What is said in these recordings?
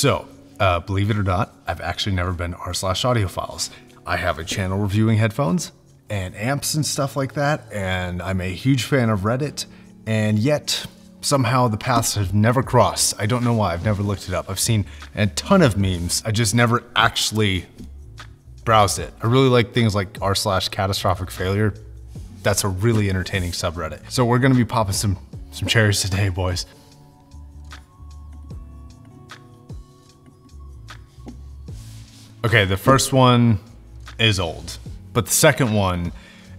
So, believe it or not, I've actually never been r/Audiophiles. I have a channel reviewing headphones and amps and stuff like that, and I'm a huge fan of Reddit, and yet somehow the paths have never crossed. I don't know why, I've never looked it up. I've seen a ton of memes, I just never actually browsed it. I really like things like r/catastrophic failure. That's a really entertaining subreddit. So we're gonna be popping some cherries today, boys. Okay, the first one is old, but the second one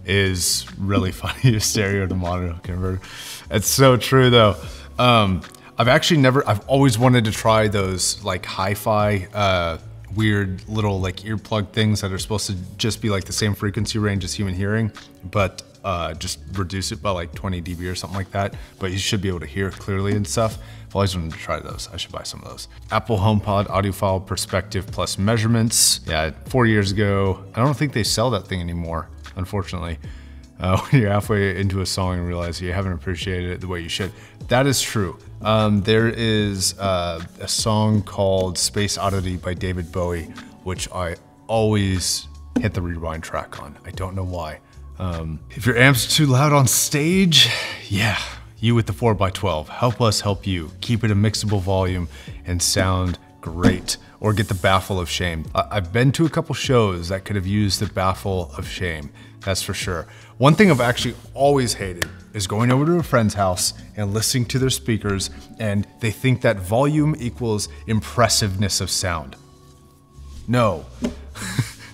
is really funny. Stereo to mono converter. It's so true though. I've always wanted to try those like hi-fi, weird little like earplug things that are supposed to just be like the same frequency range as human hearing, but just reduce it by like 20 dB or something like that. But you should be able to hear clearly and stuff. I've always wanted to try those. I should buy some of those. Apple HomePod Audiophile Perspective Plus Measurements. Yeah, 4 years ago. I don't think they sell that thing anymore, unfortunately. When you're halfway into a song and realize you haven't appreciated it the way you should. That is true. There is a song called Space Oddity by David Bowie, which I always hit the rewind track on. I don't know why. If your amp's too loud on stage, yeah, you with the 4x12, help us help you. Keep it a mixable volume and sound great. Or get the baffle of shame. I've been to a couple shows that could have used the baffle of shame, that's for sure. One thing I've actually always hated is going over to a friend's house and listening to their speakers, and they think that volume equals impressiveness of sound. No.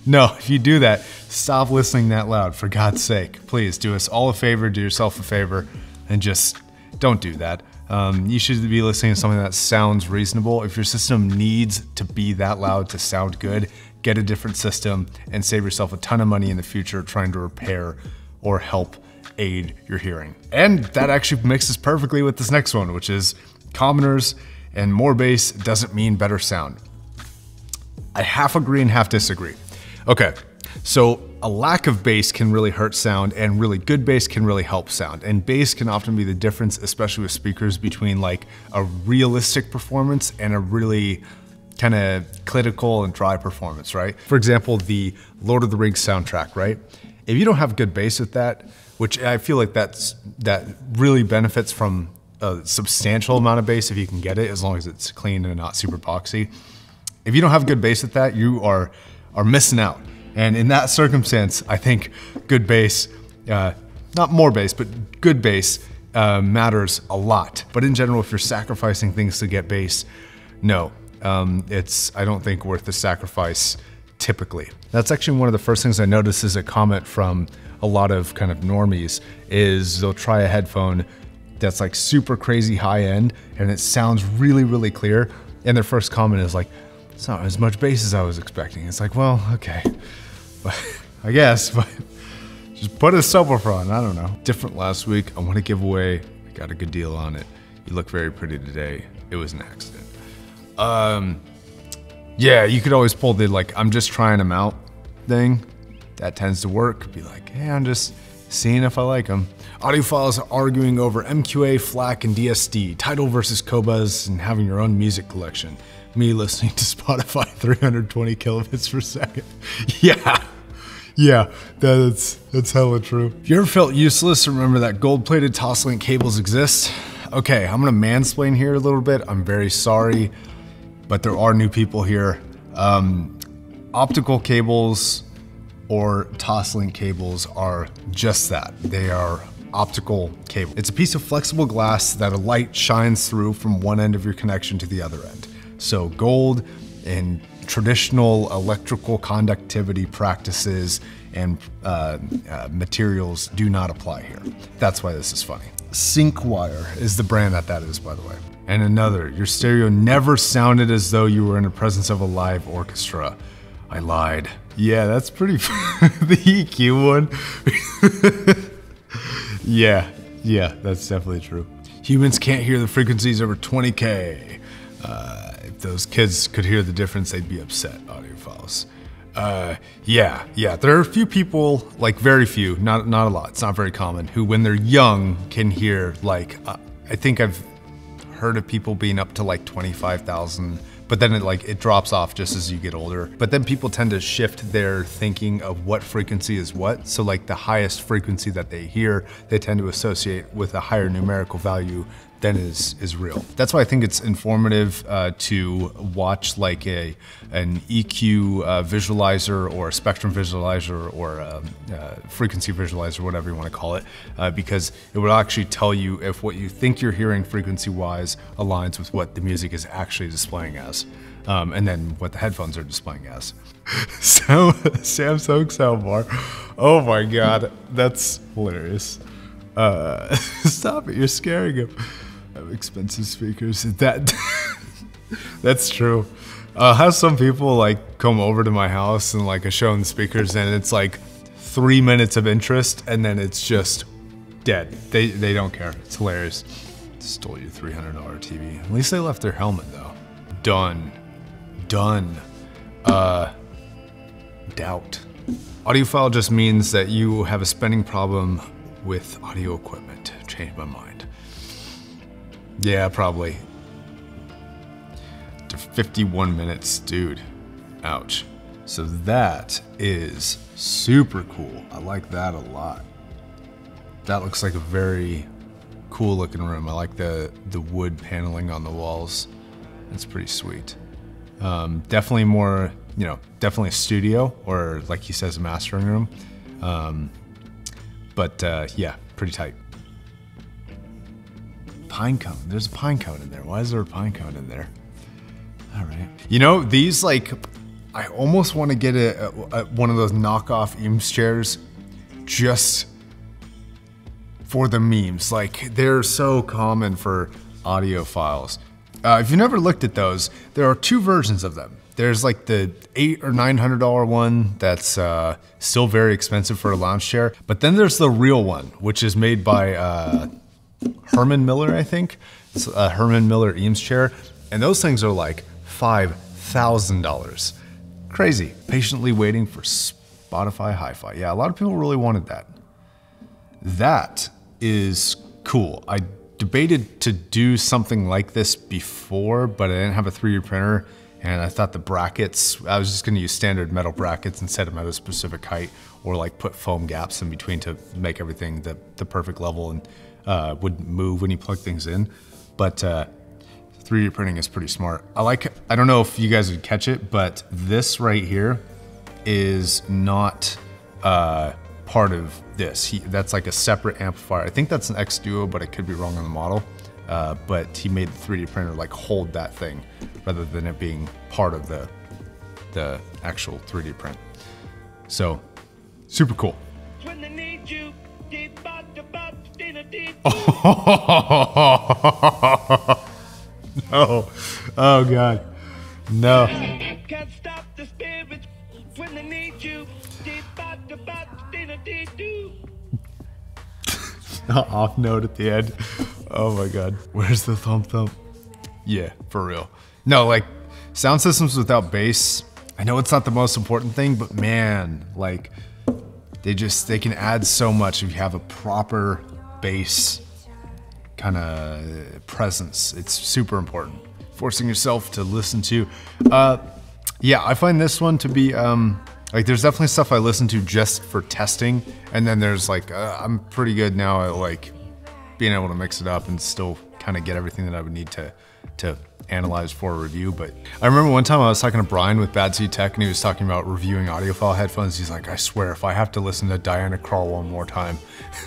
No, if you do that, stop listening that loud, for God's sake. Please do us all a favor, do yourself a favor, and just don't do that. You should be listening to something that sounds reasonable. If your system needs to be that loud to sound good, get a different system and save yourself a ton of money in the future trying to repair or help aid your hearing. And that actually mixes perfectly with this next one, which is commoners and more bass doesn't mean better sound. I half agree and half disagree. Okay, so a lack of bass can really hurt sound, and really good bass can really help sound. And bass can often be the difference, especially with speakers, between like a realistic performance and a really kind of clinical and dry performance, right? For example, the Lord of the Rings soundtrack, right? If you don't have good bass with that, which I feel like that really benefits from a substantial amount of bass if you can get it, as long as it's clean and not super boxy. If you don't have good bass with that, you are missing out. And in that circumstance, I think good bass, not more bass, but good bass matters a lot. But in general, if you're sacrificing things to get bass, no, it's, I don't think, worth the sacrifice typically. That's actually one of the first things I noticed is a comment from a lot of kind of normies is they'll try a headphone that's like super crazy high end and it sounds really, really clear. And their first comment is like, it's not as much bass as I was expecting. It's like, well, okay, but I guess, but just put a subwoofer on, I don't know. Different last week, I want to give away, I got a good deal on it. You look very pretty today. It was an accident. Yeah, you could always pull the like, I'm just trying them out thing. That tends to work. Be like, hey, I'm just seeing if I like them. Audiophiles are arguing over MQA, FLAC, and DSD, Tidal versus Qobuz, and having your own music collection. Me listening to Spotify 320 kilobits per second. Yeah, that's hella true. If you ever felt useless, remember that gold-plated Toslink cables exist. Okay, I'm gonna mansplain here a little bit. I'm very sorry, but there are new people here. Optical cables or Toslink cables are just that. They are optical cable. It's a piece of flexible glass that a light shines through from one end of your connection to the other end. So gold and traditional electrical conductivity practices and materials do not apply here. That's why this is funny. SyncWire is the brand that is, by the way. And another, your stereo never sounded as though you were in the presence of a live orchestra. I lied. Yeah, that's pretty, the EQ one. Yeah, that's definitely true. Humans can't hear the frequencies over 20K. If those kids could hear the difference, they'd be upset, audiophiles. Yeah, there are a few people, like very few, not a lot, it's not very common, who when they're young can hear like, I think I've heard of people being up to like 25,000 but then it drops off just as you get older. But then people tend to shift their thinking of what frequency is what. So like the highest frequency that they hear, they tend to associate with a higher numerical value than is real. That's why I think it's informative to watch like an EQ visualizer or a spectrum visualizer or a frequency visualizer, whatever you want to call it, because it will actually tell you if what you think you're hearing frequency-wise aligns with what the music is actually displaying as, and then what the headphones are displaying as. So, Samsung soundbar. Oh my God, that's hilarious. Stop it, you're scaring him. Expensive speakers. That's true. I have some people like come over to my house and like I show them the speakers and it's like 3 minutes of interest and then it's just dead. They don't care. It's hilarious. Stole your $300 TV. At least they left their helmet though. Done. Doubt. Audiophile just means that you have a spending problem with audio equipment. Changed my mind. Yeah, probably. To 51 minutes, dude. Ouch. So that is super cool. I like that a lot. That looks like a very cool looking room. I like the wood paneling on the walls. That's pretty sweet. Definitely more, definitely a studio or like he says, a mastering room. But yeah, pretty tight. Pine cone. There's a pine cone in there. Why is there a pine cone in there? All right. These like, I almost want to get one of those knockoff IEMS chairs just for the memes. Like they're so common for audiophiles. If you've never looked at those, there are two versions of them. There's like the $800 or $900 one that's still very expensive for a lounge chair. But then there's the real one, which is made by Herman Miller, I think. It's a Herman Miller IEMS chair. And those things are like $5,000. Crazy. Patiently waiting for Spotify Hi-Fi. Yeah, a lot of people really wanted that. That is cool. I debated to do something like this before, but I didn't have a 3D printer. And I thought the brackets, I was just gonna use standard metal brackets and set them at a specific height or like put foam gaps in between to make everything the perfect level and would move when you plug things in. But 3D printing is pretty smart. I don't know if you guys would catch it, but this right here is not part of this. That's like a separate amplifier. I think that's an X Duo, but I could be wrong on the model. But he made the 3D printer like hold that thing rather than it being part of the actual 3D print. So super cool. No. Oh God. No. Off note at the end. Oh my God. Where's the thump thump? Yeah, for real. No, like sound systems without bass. I know it's not the most important thing, but man, like they can add so much if you have a proper bass kind of presence. It's super important. Forcing yourself to listen to. Yeah, I find this one to be like there's definitely stuff I listen to just for testing, and then there's like I'm pretty good now at like being able to mix it up and still kind of get everything that I would need to analyze for a review. But I remember one time I was talking to Brian with Bad Seed Tech and he was talking about reviewing audiophile headphones. He's like, I swear if I have to listen to Diana Krall one more time.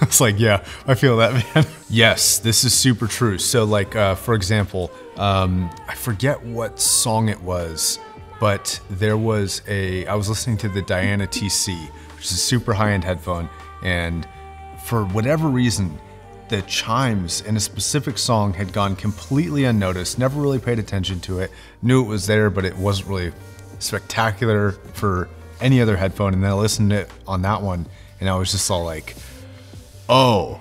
It's like, yeah, I feel that, man. Yes, this is super true. So like, for example, I forget what song it was, but there was I was listening to the Diana TC, which is a super high-end headphone. And for whatever reason, the chimes in a specific song had gone completely unnoticed, never really paid attention to it, knew it was there, but it wasn't really spectacular for any other headphone. And then I listened to it on that one and I was just all like, oh,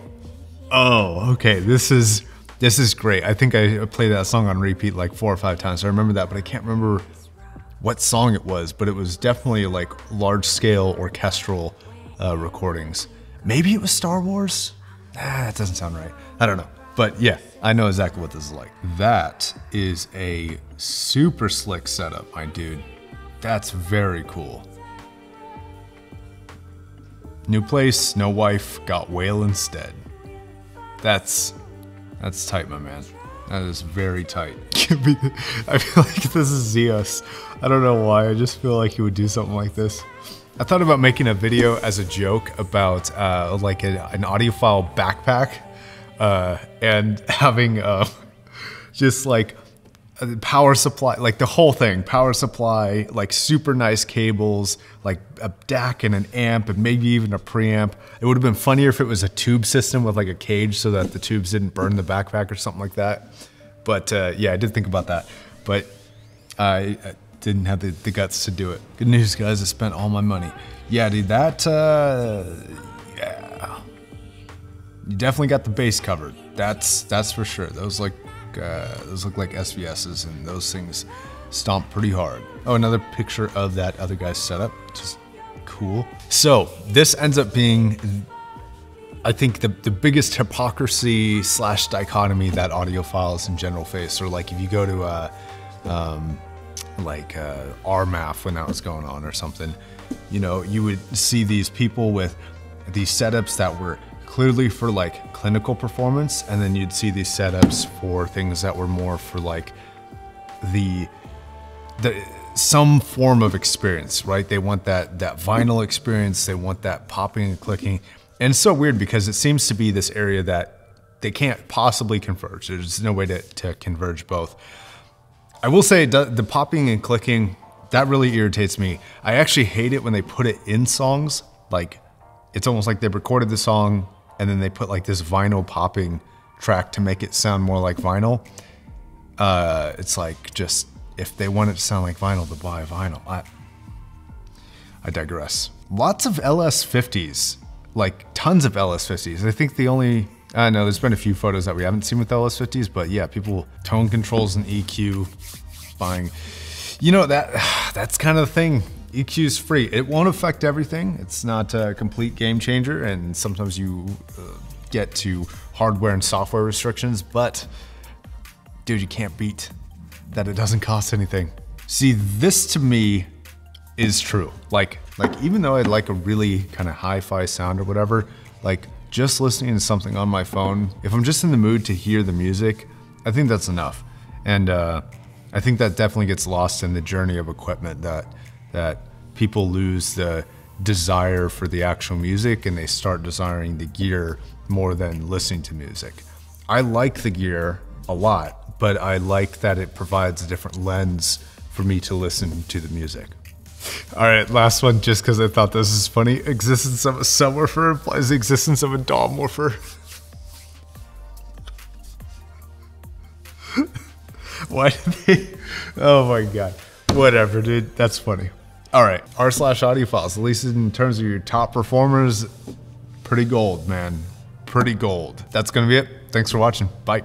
okay, this is great. I think I played that song on repeat like 4 or 5 times. I remember that, but I can't remember what song it was, but it was definitely like large scale orchestral recordings. Maybe it was Star Wars? That doesn't sound right. I don't know. But yeah, I know exactly what this is like. That is a super slick setup, my dude. That's very cool. New place, no wife, got whale instead. That's tight, my man. That is very tight. I feel like this is Zeus. I don't know why, I just feel like he would do something like this. I thought about making a video as a joke about like an audiophile backpack and having just like a power supply, like the whole thing, power supply, like super nice cables, like a DAC and an amp and maybe even a preamp. It would have been funnier if it was a tube system with like a cage so that the tubes didn't burn the backpack or something like that. But yeah, I did think about that, but I didn't have the guts to do it. Good news, guys, I spent all my money. Yeah, dude, that, yeah. You definitely got the bass covered. That's for sure. Those look like SVSs, and those things stomp pretty hard. Oh, another picture of that other guy's setup, just cool. So this ends up being, I think, the biggest hypocrisy / dichotomy that audiophiles in general face. Or like if you go to RMAF when that was going on or something, you know, you would see these people with these setups that were clearly for like clinical performance, and then you'd see these setups for things that were more for like the some form of experience, right? They want that vinyl experience, they want that popping and clicking. And it's so weird because it seems to be this area that they can't possibly converge. There's no way to converge both. I will say the popping and clicking, that really irritates me. I actually hate it when they put it in songs. Like, it's almost like they recorded the song and then they put like this vinyl popping track to make it sound more like vinyl. It's like, just, if they want it to sound like vinyl, to buy vinyl. I digress. Lots of LS50s, like tons of LS50s. I think the only, I know there's been a few photos that we haven't seen with LS50s, but yeah, people, tone controls and EQ buying. You know, that's kind of the thing. EQ is free. It won't affect everything. It's not a complete game changer, and sometimes you get to hardware and software restrictions, but dude, you can't beat that it doesn't cost anything. See, this to me is true. Like even though I like a really kind of hi-fi sound or whatever, like just listening to something on my phone, if I'm just in the mood to hear the music, I think that's enough. And I think that definitely gets lost in the journey of equipment, that people lose the desire for the actual music and they start desiring the gear more than listening to music. I like the gear a lot, but I like that it provides a different lens for me to listen to the music. All right, last one, just because I thought this is funny. Existence of a subwoofer implies the existence of a DOM woofer. Why did they? Oh my God. Whatever, dude. That's funny. All right, r/audiophiles, at least in terms of your top performers, pretty gold, man. Pretty gold. That's gonna be it. Thanks for watching. Bye.